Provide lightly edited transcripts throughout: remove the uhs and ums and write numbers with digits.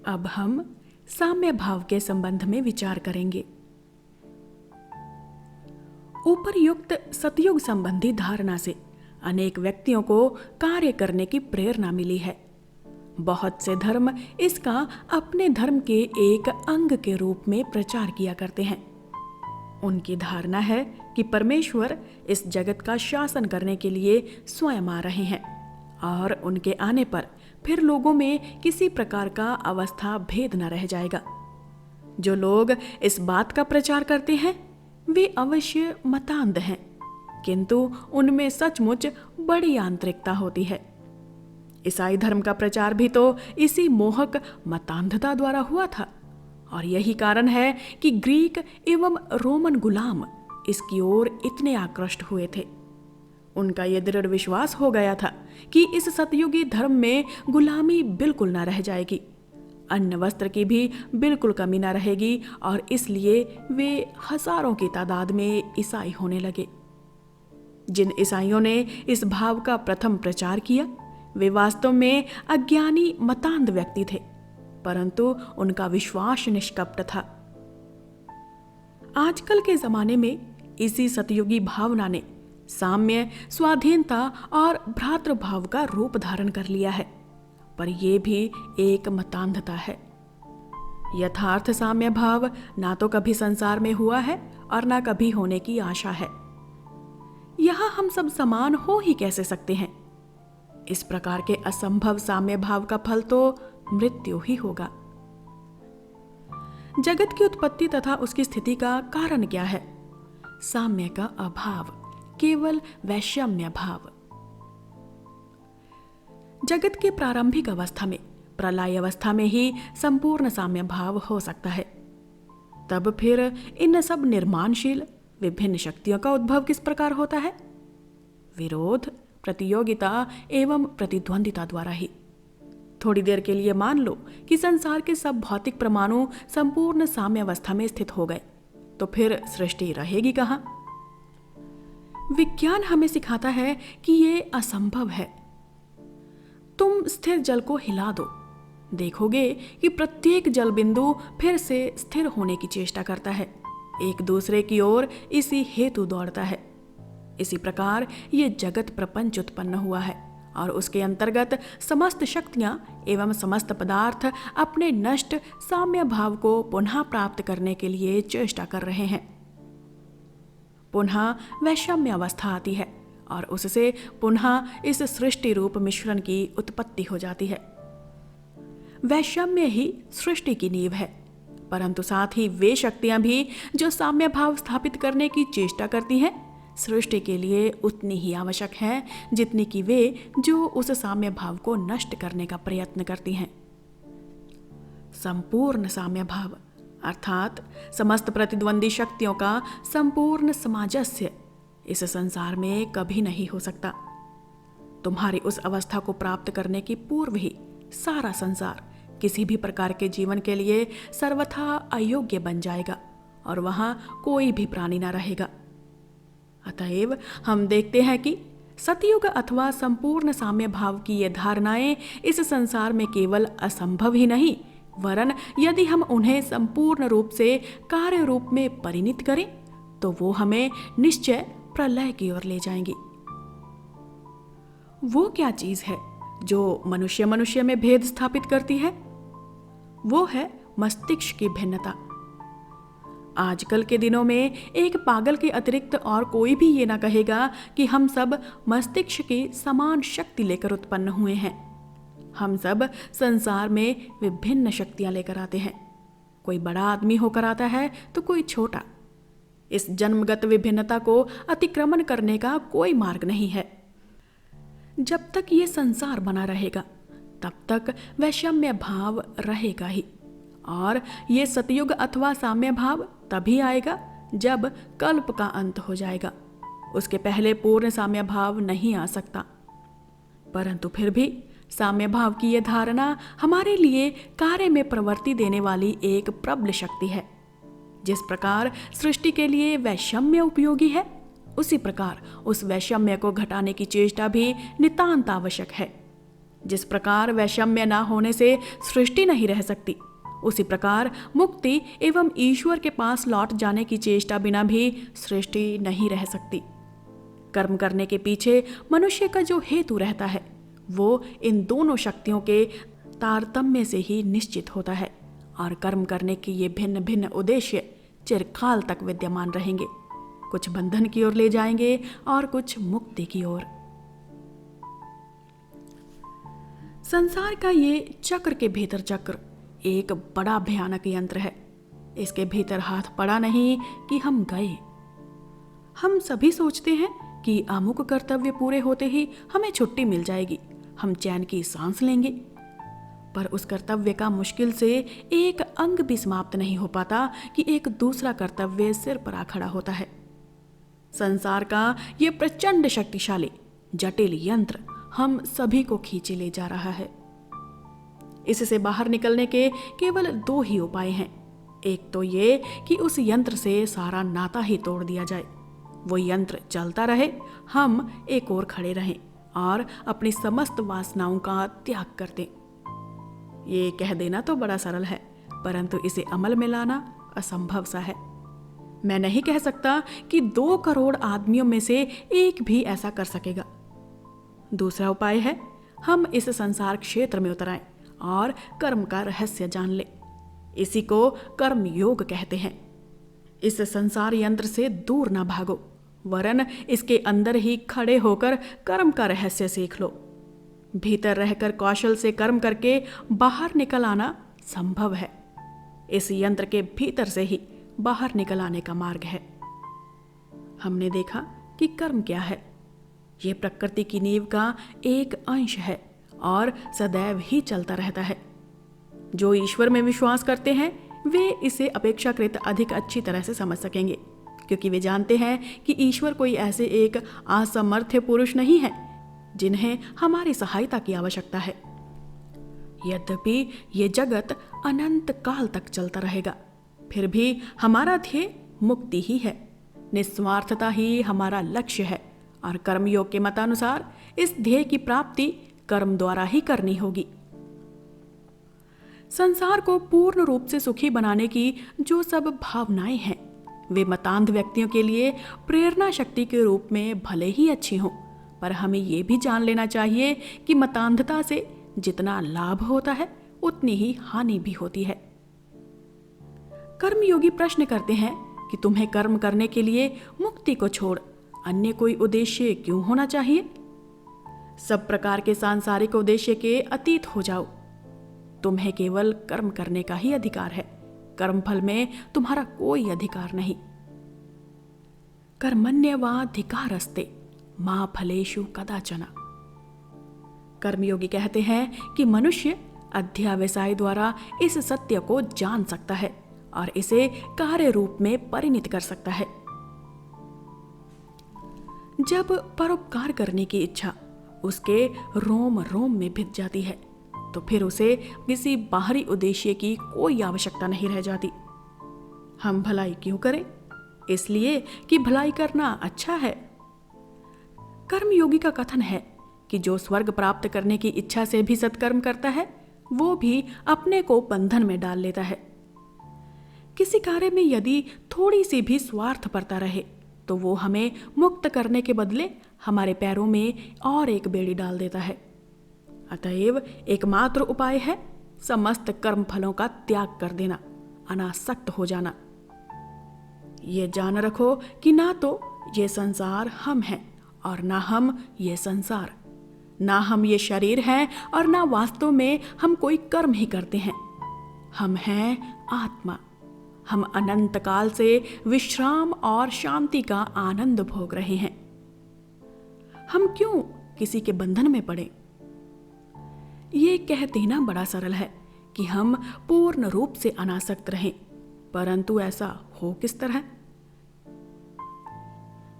अब हम साम्य भाव के संबंध में विचार करेंगे। ऊपरयुक्त सतयुग संबंधी धारणा से अनेक व्यक्तियों को कार्य करने की प्रेरणा मिली है। बहुत से धर्म इसका अपने धर्म के एक अंग के रूप में प्रचार किया करते हैं। उनकी धारणा है कि परमेश्वर इस जगत का शासन करने के लिए स्वयं आ रहे हैं और उनके आने पर फिर लोगों में किसी प्रकार का अवस्था भेद न रह जाएगा। जो लोग इस बात का प्रचार करते हैं वे अवश्य मतांध हैं, किंतु उनमें सचमुच बड़ी आंतरिकता होती है। ईसाई धर्म का प्रचार भी तो इसी मोहक मतांधता द्वारा हुआ था और यही कारण है कि ग्रीक एवं रोमन गुलाम इसकी ओर इतने आकृष्ट हुए थे। उनका यह दृढ़ विश्वास हो गया था कि इस सतयुगी धर्म में गुलामी बिल्कुल न रह जाएगी, अन्न वस्त्र की भी बिल्कुल कमी न रहेगी और इसलिए वे हजारों की तादाद में ईसाई होने लगे। जिन ईसाइयों ने इस भाव का प्रथम प्रचार किया वे वास्तव में अज्ञानी मतांध व्यक्ति थे, परंतु उनका विश्वास निष्कपट था। आजकल के जमाने में इसी सतयुगी भावना ने साम्य, स्वाधीनता और भ्रातृभाव का रूप धारण कर लिया है, पर यह भी एक मतांधता है। यथार्थ साम्य भाव ना तो कभी संसार में हुआ है और ना कभी होने की आशा है। यहां हम सब समान हो ही कैसे सकते हैं? इस प्रकार के असंभव साम्य भाव का फल तो मृत्यु ही होगा। जगत की उत्पत्ति तथा उसकी स्थिति का कारण क्या है? साम्य का अभाव, केवल वैषम्य भाव। जगत के प्रारंभिक अवस्था में, प्रलय अवस्था में ही संपूर्ण साम्य भाव हो सकता है। तब फिर इन सब निर्माणशील विभिन्न शक्तियों का उद्भव किस प्रकार होता है? विरोध, प्रतियोगिता एवं प्रतिद्वंदिता द्वारा ही। थोड़ी देर के लिए मान लो कि संसार के सब भौतिक परमाणु संपूर्ण साम्य अवस्था में स्थित हो गए, तो फिर सृष्टि रहेगी कहां? विज्ञान हमें सिखाता है कि यह असंभव है। तुम स्थिर जल को हिला दो, देखोगे कि प्रत्येक जल बिंदु फिर से स्थिर होने की चेष्टा करता है, एक दूसरे की ओर इसी हेतु दौड़ता है। इसी प्रकार ये जगत प्रपंच उत्पन्न हुआ है और उसके अंतर्गत समस्त शक्तियां एवं समस्त पदार्थ अपने नष्ट साम्य भाव को पुनः प्राप्त करने के लिए चेष्टा कर रहे हैं। पुनः वैषम्य अवस्था आती है और उससे पुनः इस सृष्टि रूप मिश्रण की उत्पत्ति हो जाती है। वैषम्य ही सृष्टि की नींव है, परंतु साथ ही वे शक्तियां भी जो साम्य भाव स्थापित करने की चेष्टा करती हैं सृष्टि के लिए उतनी ही आवश्यक है जितनी कि वे जो उस साम्य भाव को नष्ट करने का प्रयत्न करती हैं। संपूर्ण साम्य भाव अर्थात समस्त प्रतिद्वंदी शक्तियों का संपूर्ण सामंजस्य इस संसार में कभी नहीं हो सकता। तुम्हारी उस अवस्था को प्राप्त करने की पूर्व ही सारा संसार किसी भी प्रकार के जीवन के लिए सर्वथा अयोग्य बन जाएगा और वहां कोई भी प्राणी न रहेगा। अतएव हम देखते हैं कि सतयुग अथवा संपूर्ण साम्य भाव की ये धारणाएं इस संसार में केवल असंभव ही नहीं, वरन यदि हम उन्हें संपूर्ण रूप से कार्य रूप में परिणित करें तो वो हमें निश्चय प्रलय की ओर ले जाएंगी। वो क्या चीज है जो मनुष्य मनुष्य में भेद स्थापित करती है? वो है मस्तिष्क की भिन्नता। आजकल के दिनों में एक पागल के अतिरिक्त और कोई भी ये ना कहेगा कि हम सब मस्तिष्क की समान शक्ति लेकर उत्पन्न हुए हैं। हम सब संसार में विभिन्न शक्तियां लेकर आते हैं। कोई बड़ा आदमी होकर आता है तो कोई छोटा। इस जन्मगत विभिन्नता को अतिक्रमण करने का कोई मार्ग नहीं है। जब तक ये संसार बना रहेगा तब तक वैषम्य भाव रहेगा ही, और ये सतयुग अथवा साम्य भाव तभी आएगा जब कल्प का अंत हो जाएगा। उसके पहले पूर्ण साम्य भाव नहीं आ सकता। परंतु फिर भी साम्य भाव की यह धारणा हमारे लिए कार्य में प्रवृत्ति देने वाली एक प्रबल शक्ति है। जिस प्रकार सृष्टि के लिए वैषम्य उपयोगी है, उसी प्रकार उस वैषम्य को घटाने की चेष्टा भी नितांत आवश्यक है। जिस प्रकार वैषम्य ना होने से सृष्टि नहीं रह सकती, उसी प्रकार मुक्ति एवं ईश्वर के पास लौट जाने की चेष्टा बिना भी सृष्टि नहीं रह सकती। कर्म करने के पीछे मनुष्य का जो हेतु रहता है वो इन दोनों शक्तियों के तारतम्य से ही निश्चित होता है, और कर्म करने के ये भिन्न भिन्न उद्देश्य चिरकाल तक विद्यमान रहेंगे, कुछ बंधन की ओर ले जाएंगे और कुछ मुक्ति की ओर। संसार का ये चक्र के भीतर चक्र एक बड़ा भयानक यंत्र है। इसके भीतर हाथ पड़ा नहीं कि हम गए। हम सभी सोचते हैं कि अमुक कर्तव्य पूरे होते ही हमें छुट्टी मिल जाएगी, हम चैन की सांस लेंगे, पर उस कर्तव्य का मुश्किल से एक अंग भी समाप्त नहीं हो पाता कि एक दूसरा कर्तव्य सिर पर आ खड़ा होता है। संसार का ये प्रचंड शक्तिशाली जटिल यंत्र हम सभी को खींचे ले जा रहा है। इससे बाहर निकलने के केवल दो ही उपाय हैं। एक तो ये कि उस यंत्र से सारा नाता ही तोड़ दिया जाए, वो यंत्र चलता रहे, हम एक ओर खड़े रहें और अपनी समस्त वासनाओं का त्याग कर दें। ये कह देना तो बड़ा सरल है, परंतु इसे अमल में लाना असंभव सा है। मैं नहीं कह सकता कि 2 करोड़ आदमियों में से एक भी ऐसा कर सकेगा। दूसरा उपाय है, हम इस संसार क्षेत्र में उतर आएं और कर्म का रहस्य जान लें। इसी को कर्म योग कहते हैं। इस संसार यंत्र से दूर ना भागो, वरन इसके अंदर ही खड़े होकर कर्म का रहस्य सीख लो। भीतर रहकर कौशल से कर्म करके बाहर निकल आना संभव है। इस यंत्र के भीतर से ही बाहर निकल आने का मार्ग है। हमने देखा कि कर्म क्या है। ये प्रकृति की नींव का एक अंश है और सदैव ही चलता रहता है। जो ईश्वर में विश्वास करते हैं वे इसे अपेक्षाकृत अधिक अच्छी तरह से समझ सकेंगे, क्योंकि वे जानते हैं कि ईश्वर कोई ऐसे एक असमर्थ पुरुष नहीं है जिन्हें हमारी सहायता की आवश्यकता है। यद्यपि ये जगत अनंत काल तक चलता रहेगा, फिर भी हमारा ध्येय मुक्ति ही है। निस्वार्थता ही हमारा लक्ष्य है और कर्मयोग के मतानुसार इस ध्येय की प्राप्ति कर्म द्वारा ही करनी होगी। संसार को पूर्ण रूप से सुखी बनाने की जो सब भावनाएं हैं वे मतांध व्यक्तियों के लिए प्रेरणा शक्ति के रूप में भले ही अच्छी हों, पर हमें ये भी जान लेना चाहिए कि मतांधता से जितना लाभ होता है उतनी ही हानि भी होती है। कर्मयोगी प्रश्न करते हैं कि तुम्हें कर्म करने के लिए मुक्ति को छोड़ अन्य कोई उद्देश्य क्यों होना चाहिए? सब प्रकार के सांसारिक उद्देश्य के अतीत हो जाओ। तुम्हें केवल कर्म करने का ही अधिकार है, कर्मफल में तुम्हारा कोई अधिकार नहीं। कर्मण्येवाधिकारस्ते मा फलेषु कदाचन। कर्मयोगी कहते हैं कि मनुष्य अध्यावसाय द्वारा इस सत्य को जान सकता है और इसे कार्य रूप में परिणित कर सकता है। जब परोपकार करने की इच्छा उसके रोम रोम में भिद जाती है तो फिर उसे किसी बाहरी उद्देश्य की कोई आवश्यकता नहीं रह जाती। हम भलाई क्यों करें? इसलिए कि भलाई करना अच्छा है। कर्मयोगी का कथन है कि जो स्वर्ग प्राप्त करने की इच्छा से भी सत्कर्म करता है वो भी अपने को बंधन में डाल लेता है। किसी कार्य में यदि थोड़ी सी भी स्वार्थपरता रहे तो वो हमें मुक्त करने के बदले हमारे पैरों में और एक बेड़ी डाल देता है। अतएव एकमात्र उपाय है समस्त कर्म फलों का त्याग कर देना, अनासक्त हो जाना। ये जान रखो कि ना तो ये संसार हम हैं और ना हम ये संसार, ना हम ये शरीर हैं और ना वास्तव में हम कोई कर्म ही करते हैं। हम हैं आत्मा। हम अनंत काल से विश्राम और शांति का आनंद भोग रहे हैं। हम क्यों किसी के बंधन में पड़े? ये कह देना बड़ा सरल है कि हम पूर्ण रूप से अनासक्त रहें, परंतु ऐसा हो किस तरह?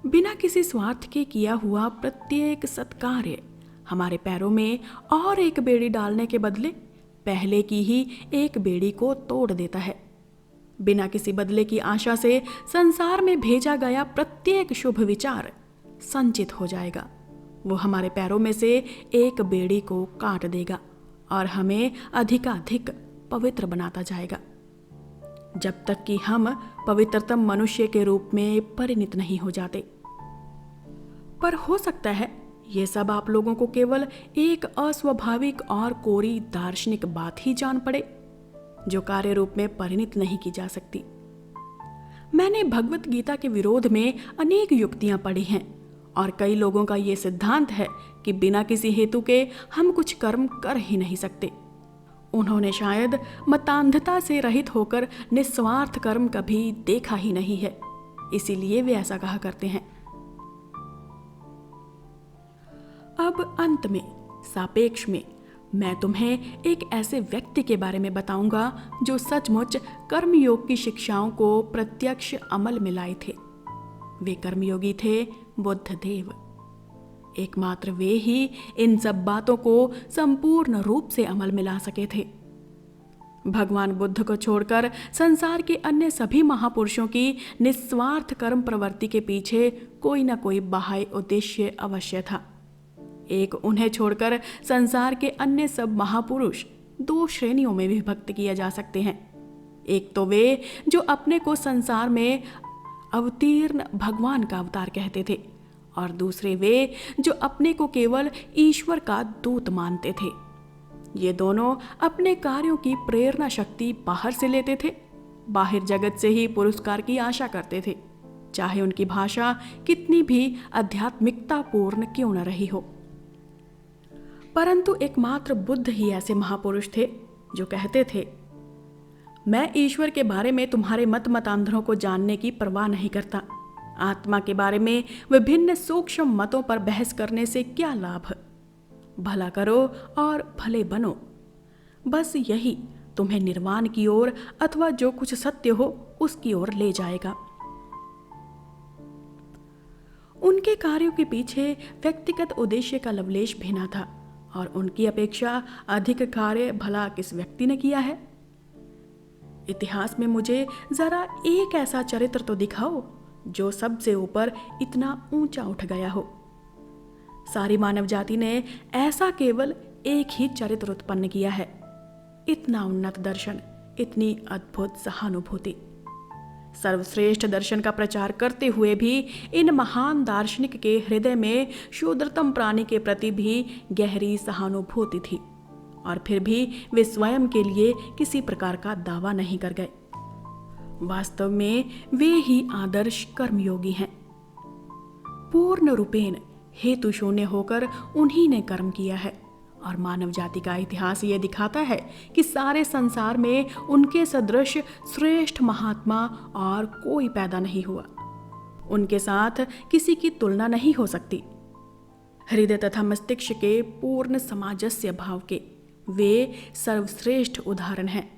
बिना किसी स्वार्थ के किया हुआ प्रत्येक सत्कार्य हमारे पैरों में और एक बेड़ी डालने के बदले पहले की ही एक बेड़ी को तोड़ देता है। बिना किसी बदले की आशा से संसार में भेजा गया प्रत्येक शुभ विचार संचित हो जाएगा वो हमारे पैरों में से एक बेड़ी को काट देगा और हमें अधिकाधिक पवित्र बनाता जाएगा, जब तक कि हम पवित्रतम मनुष्य के रूप में परिणत नहीं हो जाते। पर हो सकता है ये सब आप लोगों को केवल एक अस्वाभाविक और कोरी दार्शनिक बात ही जान पड़े, जो कार्य रूप में परिणत नहीं की जा सकती। मैंने भगवत गीता के विरोध में अनेक युक्तियां पढ़ी हैं और कई लोगों का ये सिद्धांत है कि बिना किसी हेतु के हम कुछ कर्म कर ही नहीं सकते। उन्होंने शायद मतांधता से रहित होकर निस्वार्थ कर्म कभी देखा ही नहीं है, इसीलिए वे ऐसा कहा करते हैं। अब अंत में सापेक्ष में मैं तुम्हें एक ऐसे व्यक्ति के बारे में बताऊंगा जो सचमुच कर्मयोग की शिक्षाओं को प्रत्यक्ष अमल में लाए थे। वे कर्मयोगी थे बुद्धदेव। एकमात्र वे ही इन सब बातों को संपूर्ण रूप से अमल में ला सके थे। भगवान बुद्ध को छोड़कर संसार के अन्य सभी महापुरुषों की निस्वार्थ कर्म प्रवृत्ति के पीछे कोई न कोई बाह्य उद्देश्य अवश्य था। एक उन्हें छोड़कर संसार के अन्य सब महापुरुष दो श्रेणियों में विभक्त किए जा सकते हैं। एक तो वे जो अपने को संसार में अवतीर्ण भगवान का अवतार कहते थे, और दूसरे वे जो अपने को केवल ईश्वर का दूत मानते थे। ये दोनों अपने कार्यों की प्रेरणा शक्ति बाहर से लेते थे, बाहर जगत से ही पुरस्कार की आशा करते थे, चाहे उनकी भाषा कितनी भी आध्यात्मिकता पूर्ण क्यों न रही हो। परंतु एकमात्र बुद्ध ही ऐसे महापुरुष थे जो कहते थे, मैं ईश्वर के बारे में तुम्हारे मतांतरों को जानने की परवाह नहीं करता। आत्मा के बारे में विभिन्न सूक्ष्म मतों पर बहस करने से क्या लाभ। भला करो और भले बनो, बस यही तुम्हें निर्वाण की ओर अथवा जो कुछ सत्य हो उसकी ओर ले जाएगा। उनके कार्यों के पीछे व्यक्तिगत उद्देश्य का लवलेश भी न था, और उनकी अपेक्षा अधिक कार्य भला किस व्यक्ति ने किया है। इतिहास में मुझे जरा एक ऐसा चरित्र तो दिखाओ जो सबसे ऊपर इतना ऊंचा उठ गया हो। सारी मानव जाति ने ऐसा केवल एक ही चरित्र उत्पन्न किया है। इतना उन्नत दर्शन, इतनी अद्भुत सहानुभूति, सर्वश्रेष्ठ दर्शन का प्रचार करते हुए भी इन महान दार्शनिक के हृदय में शूद्रतम प्राणी के प्रति भी गहरी सहानुभूति थी, और फिर भी वे स्वयं के लिए किसी प्रकार का दावा नहीं कर गए। वास्तव में वे ही आदर्श कर्मयोगी हैं। पूर्ण रूपेण हेतु शून्य होकर उन्हीं ने कर्म किया है, और मानव जाति का इतिहास ये दिखाता है कि सारे संसार में उनके सदृश श्रेष्ठ महात्मा और कोई पैदा नहीं हुआ। उनके साथ किसी की तुलना नहीं हो सकती। हृदय तथा मस्तिष्क के पूर्ण सामंजस्य भाव के वे सर्वश्रेष्ठ उदाहरण हैं।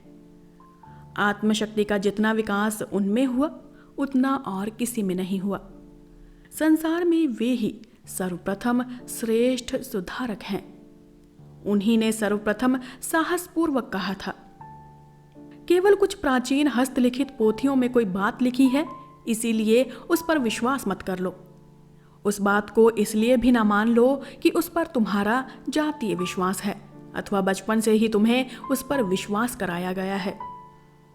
आत्मशक्ति का जितना विकास उनमें हुआ उतना और किसी में नहीं हुआ। संसार में वे ही सर्वप्रथम श्रेष्ठ सुधारक हैं। उन्हीं ने सर्वप्रथम साहसपूर्वक कहा था, केवल कुछ प्राचीन हस्तलिखित पोथियों में कोई बात लिखी है, इसीलिए उस पर विश्वास मत कर लो। उस बात को इसलिए भी ना मान लो कि उस पर तुम्हारा जातीय विश्वास है अथवा बचपन से ही तुम्हें उस पर विश्वास कराया गया है,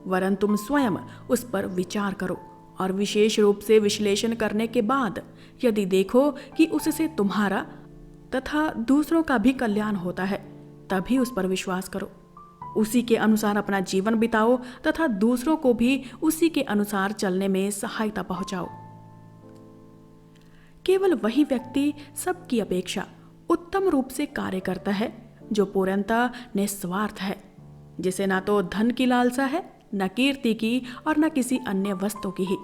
वरन तुम स्वयं उस पर विचार करो और विशेष रूप से विश्लेषण करने के बाद यदि देखो कि उससे तुम्हारा तथा दूसरों का भी कल्याण होता है, तभी उस पर विश्वास करो। उसी के अनुसार अपना जीवन बिताओ तथा दूसरों को भी उसी के अनुसार चलने में सहायता पहुंचाओ। केवल वही व्यक्ति सबकी अपेक्षा उत्तम रूप से कार्य करता है जो पूर्णतः निस्वार्थ है, जिसे ना तो धन की लालसा है, न कीर्ति की और न किसी अन्य वस्तु की ही।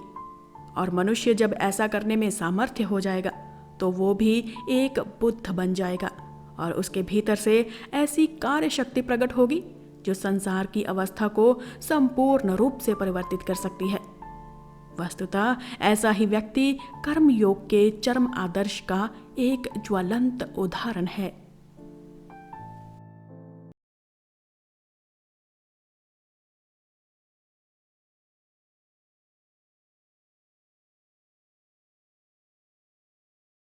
और मनुष्य जब ऐसा करने में सामर्थ्य हो जाएगा तो वो भी एक बुद्ध बन जाएगा, और उसके भीतर से ऐसी कार्य शक्ति प्रकट होगी जो संसार की अवस्था को संपूर्ण रूप से परिवर्तित कर सकती है। वस्तुतः ऐसा ही व्यक्ति कर्म योग के चरम आदर्श का एक ज्वलंत उदाहरण है।